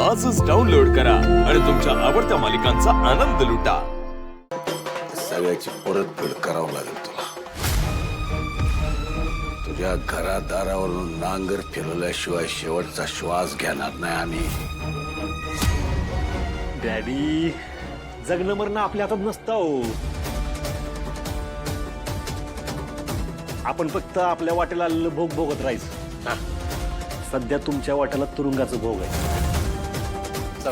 आजच डाउनलोड करा आणि तुमच्या आवडत्या मालिकांचा आनंद लुटा। सगळ्याची परतफेड करावं लागेल तुला। तुझ्या घरादारावरून नांगर फिरवल्याशिवाय शेवटचा श्वास घेणार नाही आम्ही। डॅडी, जगणं मरणं आपल्या हातात नसतं हो। आपण फक्त आपल्या वाटेला आलेलं भोग भोगत राहायचं। सध्या तुमच्या वाट्याला तुरुंगाचं भोग आहे। चला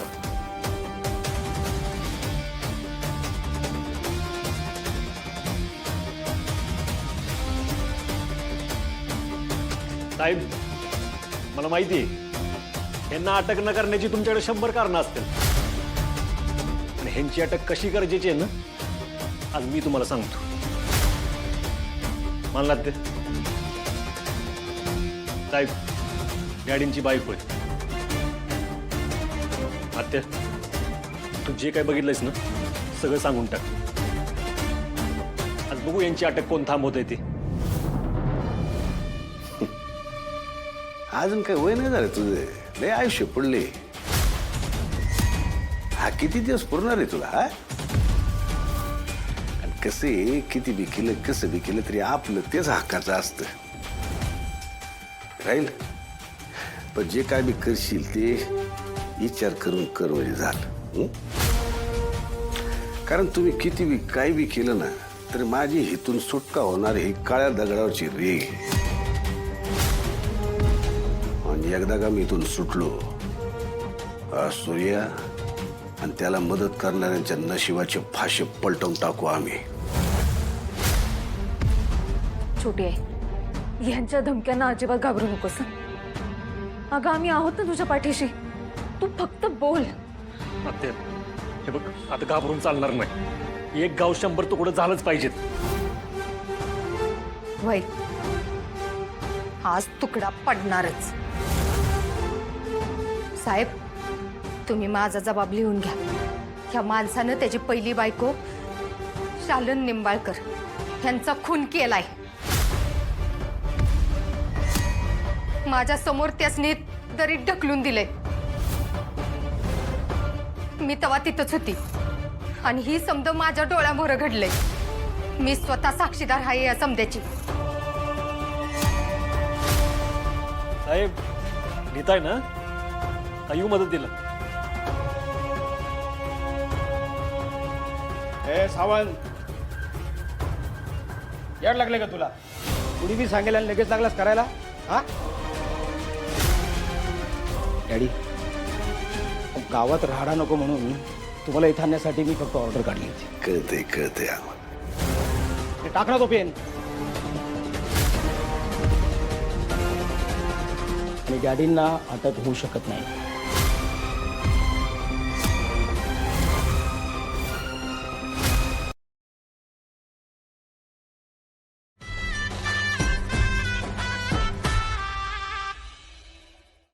साहेब, मला माहिती आहे यांना अटक न करण्याची तुमच्याकडे 100 कारणं असतील, पण ह्यांची अटक कशी गरजेची आहे ना, आज मी तुम्हाला सांगतो। मानलात ते साहेब, डॅडींची बायको आहे। आत्या, तू जे काय बघितलंयस ना सगळं सांगून टाक। आज बघू यांची अटक कोण थांबवतंय ते। अजून काय वय नाही झालं तुझे, लय आयुष्य पडले। हा किती दिवस पुरणार आहे तुला? हा आणि कसे किती बी केलं कसं बी केलं तरी आपलं तेच हक्काचं असतं राहील। पण जे काय बी करशील ते विचार करून कर म्हणजे झालं। कारण तुम्ही किती बी काय बी केलं ना तर माझी हितून सुटका होणार ही काळ्या दगडावरची रेघ आहे। आणि एकदा का मी इथून सुटलो, सूर्या आणि त्याला मदत करणाऱ्यांच्या नशिबाचे फाशे पलटवून टाकू आम्ही। छोटी आहे, यांच्या धमक्यांना अजिबात घाबरू नकोस। अगं आम्ही आहोत ना तुझ्या पाठीशी, तू फक्त बोल। आत्या, हे बघ, आता घाबरून चालणार नाही। एक गाव 100 तुकडं झालंच पाहिजेत। वय आज तुकडा पडणारच। साहेब, तुम्ही माझा जबाब लिहून घ्या। ह्या माणसानं त्याची पहिली बायको शालन निंबाळकर यांचा खून केलाय। माझ्या समोर त्यासनी दरीत ढकलून दिले। मी तेव्हा तिथंच होती आणि ही समद माझ्या डोळ्यामोर घडले। मी स्वतः साक्षीदार आहे या समद्याची। साहेब, लिहिताय ना? येऊ मदतीला। ए सावंत, याड लागले का तुला? कुणी बी सांगेल आणि लगेच लागलास करायला? हा डॅडी, गावात राहडा नको म्हणून तुम्हाला इथं आणण्यासाठी मी फक्त ऑर्डर काढली होती। कळते कळते आम्हाला। ते टाक ना तो पेन। आणि डॅडींना अटक होऊ शकत नाही।